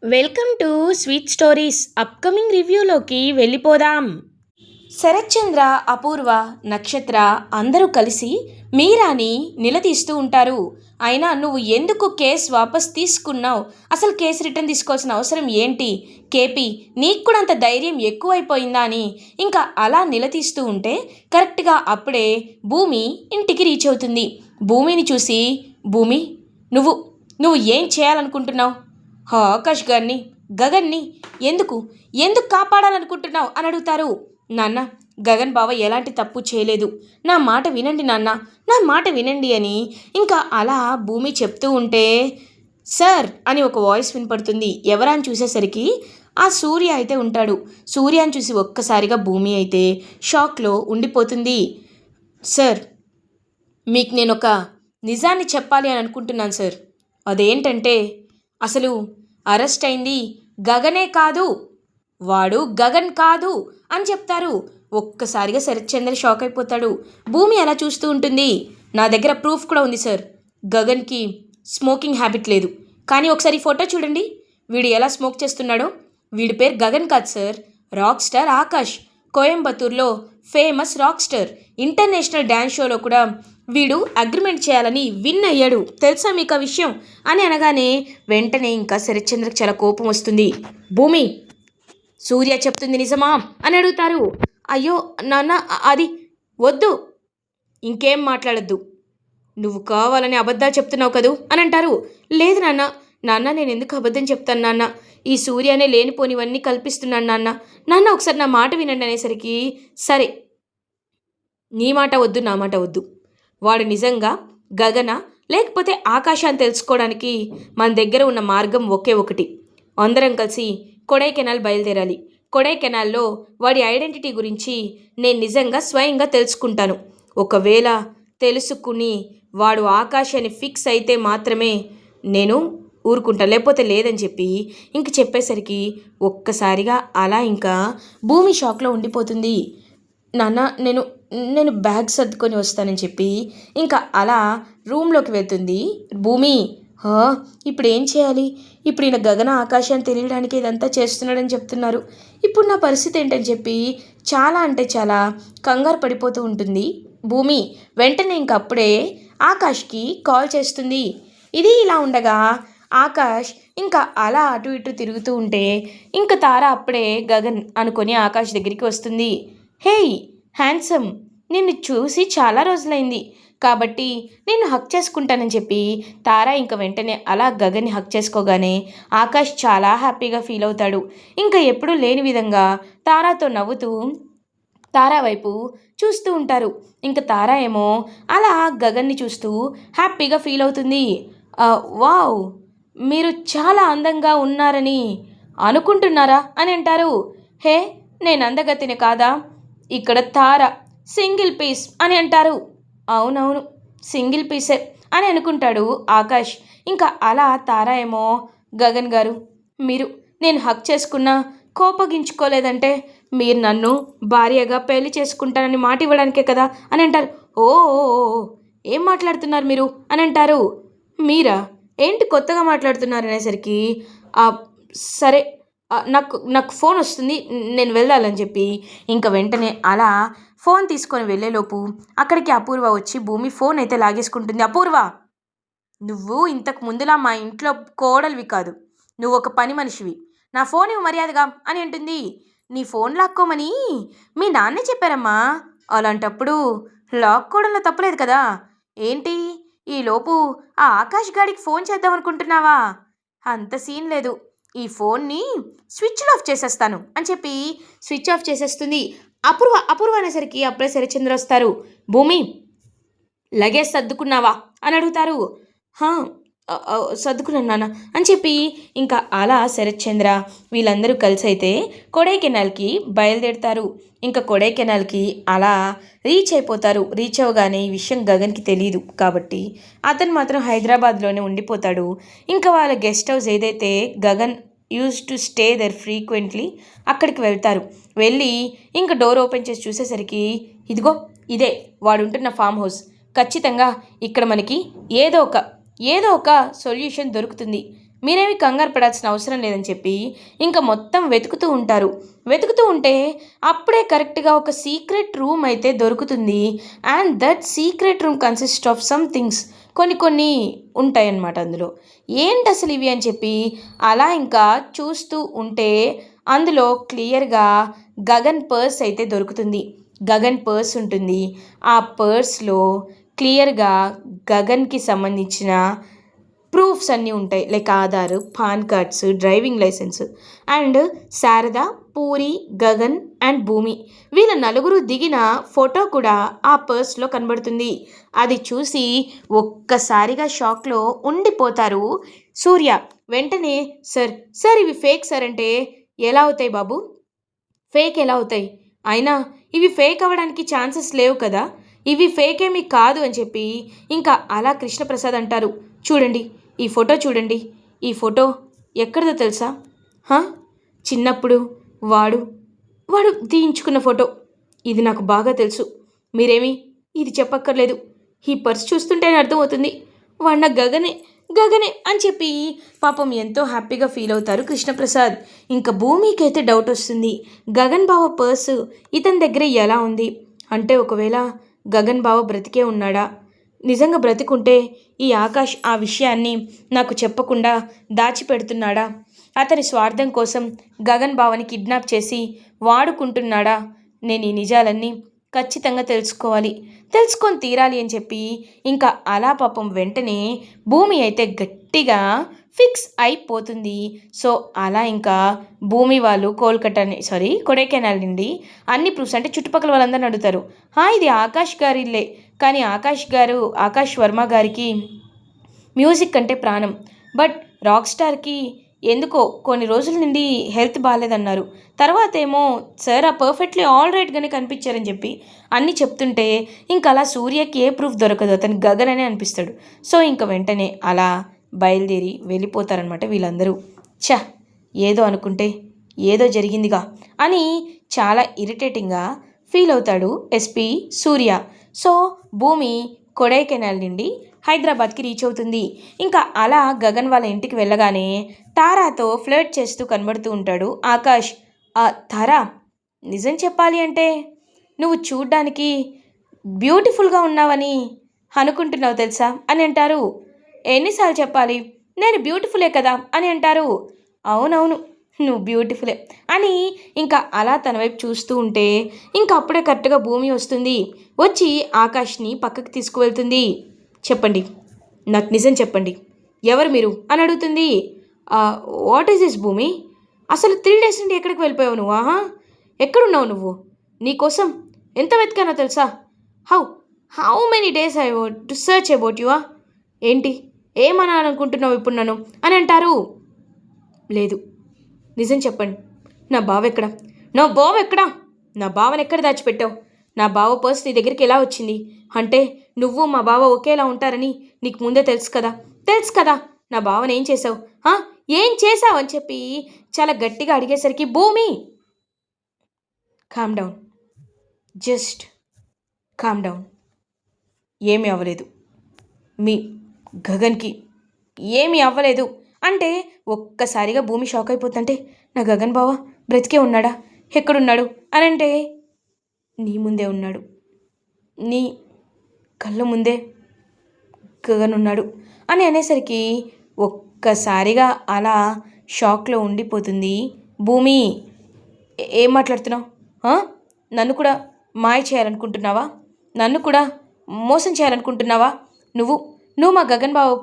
Welcome to sweet stories upcoming రివ్యూలోకి వెళ్ళిపోదాం. శరత్చంద్ర, అపూర్వ, నక్షత్ర అందరూ కలిసి మీరాని నిలదీస్తూ ఉంటారు. అయినా నువ్వు ఎందుకు కేసు వాపస్ తీసుకున్నావు? అసలు కేసు రిటర్న్ తీసుకోవాల్సిన అవసరం ఏంటి? కేపీ, నీకు కూడా అంత ధైర్యం ఎక్కువైపోయిందా అని ఇంకా అలా నిలదీస్తూ ఉంటే కరెక్ట్గా అప్పుడే భూమి ఇంటికి రీచ్ అవుతుంది. భూమిని చూసి, భూమి, నువ్వు నువ్వు ఏం చేయాలనుకుంటున్నావు? ఆకాష్ గారిని, గగన్ని ఎందుకు ఎందుకు కాపాడాలనుకుంటున్నావు అని అడుగుతారు. నాన్న, గగన్ బావ ఎలాంటి తప్పు చేయలేదు, నా మాట వినండి నాన్న, నా మాట వినండి అని ఇంకా అలా భూమి చెప్తూ ఉంటే సార్ అని ఒక వాయిస్ వినపడుతుంది. ఎవరా అని చూసేసరికి ఆ సూర్య అయితే ఉంటాడు. సూర్యాని చూసి ఒక్కసారిగా భూమి అయితే షాక్లో ఉండిపోతుంది. సార్, మీకు నేను ఒక నిజాన్ని చెప్పాలి అని అనుకుంటున్నాను సార్. అదేంటంటే అసలు అరెస్ట్ అయింది గగనే కాదు, వాడు గగన్ కాదు అని చెప్తారు. ఒక్కసారిగా శరత్చంద్ర షాక్ అయిపోతాడు. భూమి అలా చూస్తూ ఉంటుంది. నా దగ్గర ప్రూఫ్ కూడా ఉంది సార్. గగన్కి స్మోకింగ్ హ్యాబిట్ లేదు, కానీ ఒకసారి ఫోటో చూడండి, వీడు ఎలా స్మోక్ చేస్తున్నాడో. వీడి పేరు గగన్ కాదు సార్, రాక్ స్టార్ ఆకాష్. కోయంబత్తూర్లో famous rock star. International dance షోలో కూడా వీడు అగ్రిమెంట్ చేయాలని విన్ అయ్యాడు, తెలుసా మీకు ఆ విషయం అని అనగానే వెంటనే ఇంకా శరత్చంద్రకి చాలా కోపం వస్తుంది. భూమి, సూర్య చెప్తుంది నిజమా అని అడుగుతారు. అయ్యో నాన్న, అది వద్దు, ఇంకేం మాట్లాడద్దు, నువ్వు కావాలని అబద్ధాలు చెప్తున్నావు కదూ అని అంటారు. లేదు నాన్న, నాన్న నేను ఎందుకు అబద్ధం చెప్తాను నాన్న, ఈ సూర్యనే లేనిపోనివన్నీ కల్పిస్తున్నాను నాన్న, నాన్న ఒకసారి నా మాట వినండి అనేసరికి సరే, నీ మాట వద్దు, నా మాట వద్దు, వాడు నిజంగా గగన లేకపోతే ఆకాశాన్ని తెలుసుకోవడానికి మన దగ్గర ఉన్న మార్గం ఒకే ఒకటి. అందరం కలిసి కొడైకెనాల్ బయలుదేరాలి. కొడైకెనాల్లో వాడి ఐడెంటిటీ గురించి నేను నిజంగా స్వయంగా తెలుసుకుంటాను. ఒకవేళ తెలుసుకుని వాడు ఆకాశాన్ని ఫిక్స్ అయితే మాత్రమే నేను ఊరుకుంటా, లేకపోతే లేదని చెప్పి ఇంక చెప్పేసరికి ఒక్కసారిగా అలా ఇంకా భూమి షాక్లో ఉండిపోతుంది. నాన్న, నేను నేను బ్యాగ్ సర్దుకొని వస్తానని చెప్పి ఇంకా అలా రూమ్లోకి వెళ్తుంది భూమి. ఇప్పుడు ఏం చేయాలి? ఇప్పుడు ఈయన గగన ఆకాశాన్ని తెలియడానికి ఇదంతా చేస్తున్నాడని చెప్తున్నారు. ఇప్పుడు నా పరిస్థితి ఏంటని చెప్పి చాలా అంటే చాలా కంగారు పడిపోతూ ఉంటుంది భూమి. వెంటనే ఇంకప్పుడే ఆకాష్కి కాల్ చేస్తుంది. ఇది ఇలా ఉండగా ఆకాష్ ఇంకా అలా అటు ఇటు తిరుగుతూ ఉంటే ఇంకా తార అప్పుడే గగన్ అనుకొని ఆకాష్ దగ్గరికి వస్తుంది. హేయ్ హ్యాండ్సమ్, నిన్ను చూసి చాలా రోజులైంది కాబట్టి నేను హక్ చేసుకుంటానని చెప్పి తారా ఇంక వెంటనే అలా గగన్ని హక్ చేసుకోగానే ఆకాష్ చాలా హ్యాపీగా ఫీల్ అవుతాడు. ఇంకా ఎప్పుడూ లేని విధంగా తారాతో నవ్వుతూ తారా వైపు చూస్తూ ఉంటారు. ఇంకా తారా ఏమో అలా గగన్ని చూస్తూ హ్యాపీగా ఫీల్ అవుతుంది. వావ్, మీరు చాలా అందంగా ఉన్నారని అనుకుంటున్నారా అని అంటారు. హే, నేను అందగతిని కాదా? ఇక్కడ తార సింగిల్ పీస్ అని అంటారు. అవునవును, సింగిల్ పీసే అని అనుకుంటాడు ఆకాష్. ఇంకా అలా తారా ఏమో గగన్ గారు, మీరు నేను హక్ చేసుకున్నా కోపగించుకోలేదంటే మీరు నన్ను భార్యగా పెళ్లి చేసుకుంటానని మాట ఇవ్వడానికే కదా అని అంటారు. ఓ ఏం మాట్లాడుతున్నారు మీరు అని అంటారు. మీరా ఏంటి కొత్తగా మాట్లాడుతున్నారు అనేసరికి సరే, నాకు నాకు ఫోన్ వస్తుంది, నేను వెళ్ళాలని చెప్పి ఇంకా వెంటనే అలా ఫోన్ తీసుకొని వెళ్ళేలోపు అక్కడికి అపూర్వ వచ్చి భూమి ఫోన్ అయితే లాగేసుకుంటుంది. అపూర్వ, నువ్వు ఇంతకు ముందులా మా ఇంట్లో కోడలివి కాదు, నువ్వు ఒక పని మనిషివి, నా ఫోన్ ఇవ్వు మర్యాదగా అని అంటుంది. నీ ఫోన్ లాక్కోమని మీ నాన్నే చెప్పారమ్మా. అలాంటప్పుడు లాక్కోవడంలో తప్పలేదు కదా. ఏంటి ఈలోపు ఆ ఆకాష్ గాడికి ఫోన్ చేద్దాం అనుకుంటున్నావా? అంత సీన్ లేదు, ఈ ఫోన్ని స్విచ్ ఆఫ్ చేసేస్తాను అని చెప్పి స్విచ్ ఆఫ్ చేసేస్తుంది. అపూర్వ అనేసరికి అప్పుడే శరత్చంద్ర వస్తారు. భూమి, లగేజ్ సర్దుకున్నావా అని అడుగుతారు. సర్దుకున్నాను నాన్న అని చెప్పి ఇంకా అలా శరత్చంద్ర వీళ్ళందరూ కలిసి అయితే కొడైకెనాల్కి బయలుదేరుతారు. ఇంకా కొడైకెనాల్కి అలా రీచ్ అయిపోతారు. రీచ్ అవ్వగానే ఈ విషయం గగన్కి తెలియదు కాబట్టి అతను మాత్రం హైదరాబాద్లోనే ఉండిపోతాడు. ఇంకా వాళ్ళ గెస్ట్ హౌస్ ఏదైతే Gagan use to stay there frequently అక్కడికి వెళ్తారు. వెళ్ళి ఇంకా డోర్ ఓపెన్ చేసి చూసేసరికి ఇదిగో ఇదే వాడు ఉంటున్న ఫామ్ హౌస్. ఖచ్చితంగా ఇక్కడ మనకి ఏదో ఒక సొల్యూషన్ దొరుకుతుంది. మీరేమి కంగారు పడాల్సిన అవసరం లేదని చెప్పి ఇంకా మొత్తం వెతుకుతూ ఉంటారు. వెతుకుతూ ఉంటే అప్పుడే కరెక్ట్గా ఒక సీక్రెట్ రూమ్ అయితే దొరుకుతుంది. And that secret room consist of some things, కొన్ని ఉంటాయన్నమాట అందులో. ఏంటి అసలు ఇవి అని చెప్పి అలా ఇంకా చూస్తూ ఉంటే అందులో క్లియర్గా గగన్ పర్స్ అయితే దొరుకుతుంది. గగన్ పర్స్ ఉంటుంది. ఆ పర్స్లో క్లియర్గా గగన్కి సంబంధించిన ప్రూఫ్స్ అన్నీ ఉంటాయి. Like Aadhaar, PAN cards, driving licence. And Sharada, Puri, Gagan and Bhoomi వీళ్ళ నలుగురు దిగిన ఫోటో కూడా ఆ పర్స్లో కనబడుతుంది. అది చూసి ఒక్కసారిగా షాక్లో ఉండిపోతారు సూర్య. వెంటనే సార్ సార్ ఇవి ఫేక్ సార్ అంటే, ఎలా అవుతాయి బాబు, ఫేక్ ఎలా అవుతాయి, అయినా ఇవి ఫేక్ అవ్వడానికి ఛాన్సెస్ లేవు కదా, ఇవి ఫేక్ ఏమీ కాదు అని చెప్పి ఇంకా అలా కృష్ణప్రసాద్ అంటారు. చూడండి ఈ ఫోటో చూడండి, ఈ ఫోటో ఎక్కడిదో తెలుసా? హా, చిన్నప్పుడు వాడు వాడు తీయించుకున్న ఫోటో. ఇది నాకు బాగా తెలుసు, మీరేమీ ఇది చెప్పక్కర్లేదు. ఈ పర్స్ చూస్తుంటేనే అర్థమవుతుంది వాడు నా గగనే గగనే అని చెప్పి పాపం ఎంతో హ్యాపీగా ఫీల్ అవుతారు కృష్ణప్రసాద్. ఇంకా భూమికి అయితే డౌట్ వస్తుంది, గగన్ బావ పర్సు ఇతని దగ్గర ఎలా ఉంది అంటే, ఒకవేళ గగన్ బావ బ్రతికే ఉన్నాడా, నిజంగా బ్రతికుంటే ఈ ఆకాష్ ఆ విషయాన్ని నాకు చెప్పకుండా దాచిపెడుతున్నాడా, అతని స్వార్థం కోసం గగన్ బావని కిడ్నాప్ చేసి వాడుకుంటున్నాడా, నేను ఈ నిజాలన్నీ ఖచ్చితంగా తెలుసుకొని తీరాలి అని చెప్పి ఇంకా అలా పాపం వెంటనే భూమి అయితే గట్టిగా ఫిక్స్ అయిపోతుంది. సో అలా ఇంకా భూమి వాళ్ళు కొడైకెనాల్ నుండి అన్ని ప్రూఫ్స్ అంటే చుట్టుపక్కల వాళ్ళందరిని అడుగుతారు. ఇది ఆకాష్ గారి ఇల్లే, కానీ ఆకాష్ వర్మ గారికి మ్యూజిక్ అంటే ప్రాణం. బట్ రాక్ స్టార్కి ఎందుకో కొన్ని రోజుల నుండి హెల్త్ బాగాలేదన్నారు. తర్వాత ఏమో సార్ పర్ఫెక్ట్లీ ఆల్ రైట్గానే కనిపించారని చెప్పి అన్నీ చెప్తుంటే ఇంకా అలా సూర్యకి ఏ ప్రూఫ్ దొరకదు, అతను గగన్ అనే అనిపిస్తాడు. సో ఇంకా వెంటనే అలా బయలుదేరి వెళ్ళిపోతారనమాట వీళ్ళందరూ. ఏదో అనుకుంటే ఏదో జరిగిందిగా అని చాలా ఇరిటేటింగ్గా ఫీల్ అవుతాడు ఎస్పీ సూర్య. సో భూమి కొడైకెనాల్ నుండి హైదరాబాద్కి రీచ్ అవుతుంది. ఇంకా అలా గగన్ వాళ్ళ ఇంటికి వెళ్ళగానే తారాతో ఫ్లర్ట్ చేస్తూ కనబడుతూ ఉంటాడు ఆకాష్. తారా, నిజం చెప్పాలి అంటే నువ్వు చూడ్డానికి బ్యూటిఫుల్గా ఉన్నావని అనుకుంటున్నావు తెలుసా అని అంటారు. ఎన్నిసార్లు చెప్పాలి, నేను బ్యూటిఫులే కదా అని అంటారు. అవునవును నువ్వు బ్యూటిఫులే అని ఇంకా అలా తన వైపు చూస్తూ ఉంటే ఇంకా అప్పుడే కరెక్ట్గా భూమి వస్తుంది. వచ్చి ఆకాష్ని పక్కకి తీసుకువెళ్తుంది. చెప్పండి, నాకు నిజం చెప్పండి, ఎవరు మీరు అని అడుగుతుంది. వాట్ ఈస్ దిస్ భూమి, అసలు 3 days నుండి ఎక్కడికి వెళ్ళిపోయావు నువ్వు? ఎక్కడున్నావు నువ్వు? నీకోసం ఎంత వెతికానో తెలుసా? How many days I to search about you. ఏంటి ఏమనాలనుకుంటున్నావు ఇప్పుడు నన్ను అని అంటారు. లేదు, నిజం చెప్పండి, నా బావ ఎక్కడా? నా బావని ఎక్కడ దాచిపెట్టావు? నా బావ పర్స్ నీ దగ్గరికి ఎలా వచ్చింది? అంటే నువ్వు మా బావ ఒకేలా ఉంటారని నీకు ముందే తెలుసు కదా. నా బావని ఏం చేసావు? ఏం చేసావు అని చెప్పి చాలా గట్టిగా అడిగేసరికి భూమి calm down, just calm down, ఏమీ అవ్వలేదు, మీ గగన్కి ఏమీ అవ్వలేదు అంటే ఒక్కసారిగా భూమి షాక్ అయిపోతుంటే, నా గగన్ బావ బ్రతికే ఉన్నాడా, ఎక్కడున్నాడు అని అంటే, నీ ముందే ఉన్నాడు, నీ కళ్ళ ముందే గగన్ ఉన్నాడు అని అనేసరికి ఒక్కసారిగా అలా షాక్లో ఉండిపోతుంది భూమి. ఏం మాట్లాడుతున్నావు? నన్ను కూడా మాయ చేయాలనుకుంటున్నావా? నన్ను కూడా మోసం చేయాలనుకుంటున్నావా? నువ్వు మా గగన్ బావ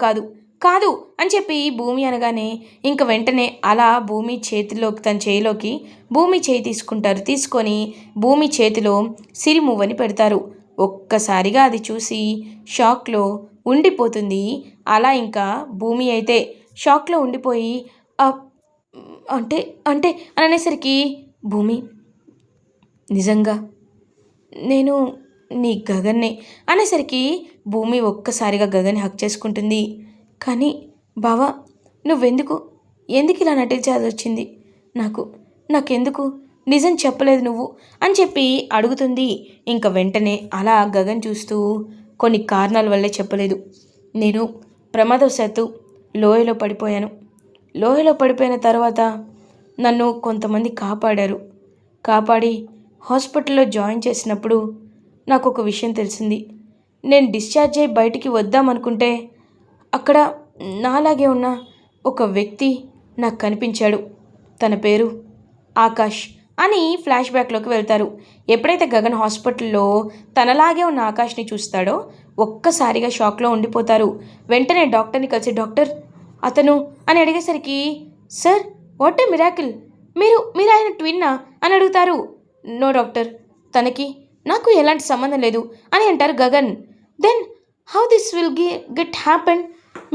కాదు అని చెప్పి భూమి అనగానే ఇంక వెంటనే అలా భూమి చేతిలోకి తన చేయిలోకి భూమి చేయి తీసుకుంటారు. తీసుకొని భూమి చేతిలో సిరిమువ్వని పెడతారు. ఒక్కసారిగా అది చూసి షాక్లో ఉండిపోతుంది. అలా ఇంకా భూమి అయితే షాక్లో ఉండిపోయి అంటే అని అనేసరికి, భూమి నిజంగా నేను నీ గగన్నే అనేసరికి భూమి ఒక్కసారిగా గగన్ని హక్ చేసుకుంటుంది. కానీ బావా, ఎందుకు ఇలా నటించాల్సి వచ్చింది? నాకెందుకు నిజం చెప్పలేదు నువ్వు అని చెప్పి అడుగుతుంది. ఇంక వెంటనే అలా గగన్ చూస్తూ, కొన్ని కారణాల వల్లే చెప్పలేదు. నేను ప్రమాదవశాత్తు లోయలో పడిపోయాను. లోయలో పడిపోయిన తర్వాత నన్ను కొంతమంది కాపాడి హాస్పిటల్లో జాయిన్ చేసినప్పుడు నాకు ఒక విషయం తెలిసింది. నేను డిశ్చార్జ్ అయ్యి బయటికి వద్దామనుకుంటే అక్కడ నాలాగే ఉన్న ఒక వ్యక్తి నాకు కనిపించాడు. తన పేరు ఆకాష్ అని ఫ్లాష్ బ్యాక్లోకి వెళ్తారు. ఎప్పుడైతే గగన్ హాస్పిటల్లో తనలాగే ఉన్న ఆకాష్ని చూస్తాడో ఒక్కసారిగా షాక్లో ఉండిపోతారు. వెంటనే డాక్టర్ని కలిసి, డాక్టర్ అతను అని అడిగేసరికి, సార్ వాట్ ఏ మిరాకిల్, మీరు ఆయన ట్విన్నా అని అడుగుతారు. నో డాక్టర్, తనకి నాకు ఎలాంటి సంబంధం లేదు అని అంటారు Gagan. Then how this will get happen?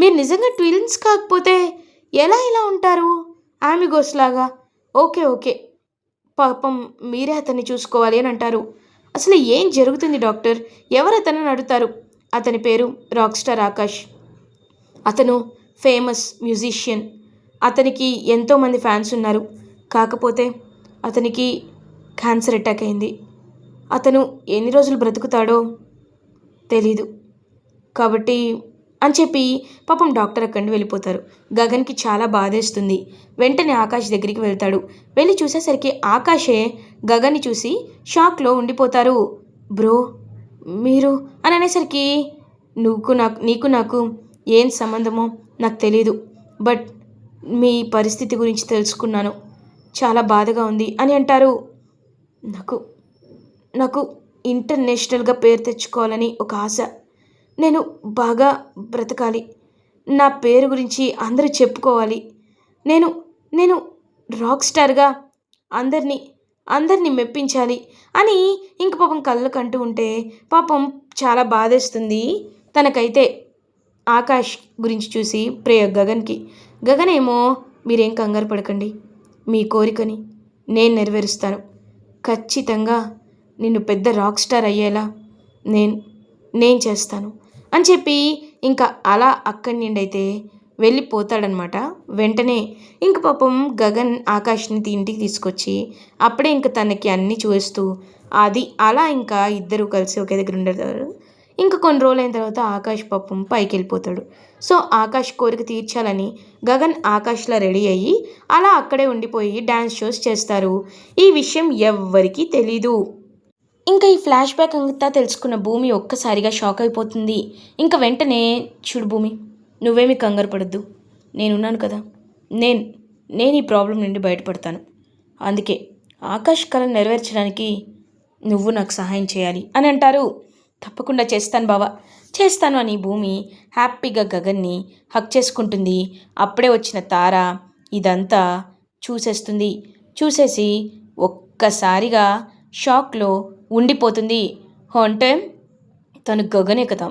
మీరు నిజంగా ట్విన్స్ కాకపోతే ఎలా ఉంటారు ఆమిగోస్ లాగా? ఓకే పాపం మీరే అతన్ని చూసుకోవాలి అని అంటారు. అసలు ఏం జరుగుతుంది డాక్టర్, ఎవరు అతను అడుగుతారు. అతని పేరు రాక్ స్టార్ ఆకాష్. అతను ఫేమస్ మ్యూజిషియన్. అతనికి ఎంతోమంది ఫ్యాన్స్ ఉన్నారు. కాకపోతే అతనికి క్యాన్సర్ అటాక్ అయింది. అతను ఎన్ని రోజులు బ్రతుకుతాడో తెలీదు కాబట్టి అని చెప్పి పాపం డాక్టర్ అక్కడి వెళ్ళిపోతారు. గగన్కి చాలా బాధేస్తుంది. వెంటనే ఆకాష్ దగ్గరికి వెళ్తాడు. వెళ్ళి చూసేసరికి ఆకాషే గగన్ని చూసి షాక్లో ఉండిపోతారు. బ్రో మీరు అని అనేసరికి, నీకు నాకు ఏం సంబంధమో నాకు తెలీదు, బట్ మీ పరిస్థితి గురించి తెలుసుకున్నాను, చాలా బాధగా ఉంది అని అంటారు. నాకు ఇంటర్నేషనల్గా పేరు తెచ్చుకోవాలని ఒక ఆశ. నేను బాగా బ్రతకాలి, నా పేరు గురించి అందరూ చెప్పుకోవాలి, నేను రాక్ స్టార్గా అందరినీ మెప్పించాలి అని ఇంక పాపం కళ్ళకంటూ ఉంటే పాపం చాలా బాధేస్తుంది తనకైతే. ఆకాష్ గురించి చూసి గగన్కి. గగన్ ఏమో, మీరేం కంగారు పడకండి, మీ కోరికని నేను నెరవేరుస్తాను, ఖచ్చితంగా నిన్ను పెద్ద రాక్ స్టార్ అయ్యేలా నేను చేస్తాను అని చెప్పి ఇంకా అలా అక్కడి నుండి అయితే వెళ్ళిపోతాడనమాట. వెంటనే ఇంక పాపం గగన్ ఆకాష్ని ఇంటికి తీసుకొచ్చి అప్పుడే ఇంక తనకి అన్నీ చూస్తూ అలా ఇంకా ఇద్దరు కలిసి ఒకే దగ్గర ఉండేవారు. ఇంకా కొన్ని రోజులైన తర్వాత ఆకాష్ పాపం పైకి వెళ్ళిపోతాడు. సో ఆకాష్ కోరిక తీర్చాలని గగన్ ఆకాష్లా రెడీ అయ్యి అలా అక్కడే ఉండిపోయి డ్యాన్స్ షోస్ చేస్తారు. ఈ విషయం ఎవ్వరికీ తెలీదు. ఇంకా ఈ ఫ్లాష్ బ్యాక్ అంతా తెలుసుకున్న భూమి ఒక్కసారిగా షాక్ అయిపోతుంది. ఇంకా వెంటనే, చూడు భూమి, నువ్వేమీ కంగారు పడద్దు, నేనున్నాను కదా, నేను ఈ ప్రాబ్లం నుండి బయటపడతాను. అందుకే ఆకాష్ కళ నెరవేర్చడానికి నువ్వు నాకు సహాయం చేయాలి అని అంటారు. తప్పకుండా చేస్తాను బావా, చేస్తాను అని భూమి హ్యాపీగా గగన్ని హక్ చేసుకుంటుంది. అప్పుడే వచ్చిన తార ఇదంతా చూసేసి ఒక్కసారిగా షాక్లో ఉండిపోతుంది. అంటే తను గగనే కదా,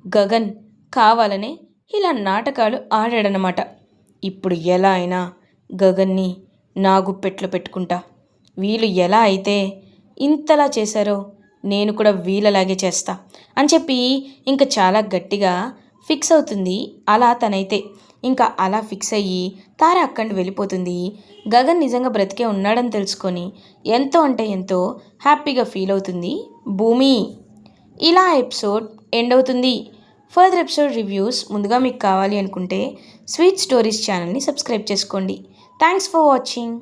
గగన్ కావాలనే ఇలా నాటకాలు ఆడాడనమాట. ఇప్పుడు ఎలా అయినా గగన్ని నా గుప్పెట్లో పెట్టుకుంటా. వీళ్ళు ఎలా అయితే ఇంతలా చేశారో నేను కూడా వీళ్ళలాగే చేస్తా అని చెప్పి ఇంకా చాలా గట్టిగా ఫిక్స్ అవుతుంది. అలా తనైతే ఇంకా అలా ఫిక్స్ అయ్యి తార అక్కడి వెళ్ళిపోతుంది. గగన్ నిజంగా బ్రతికే ఉన్నాడని తెలుసుకొని ఎంతో అంటే ఎంతో హ్యాపీగా ఫీల్ అవుతుంది భూమి. ఇలా ఎపిసోడ్ ఎండ్ అవుతుంది. ఫర్దర్ ఎపిసోడ్ రివ్యూస్ ముందుగా మీకు కావాలి అనుకుంటే స్వీట్ స్టోరీస్ ఛానల్ని సబ్స్క్రైబ్ చేసుకోండి. Thanks for watching.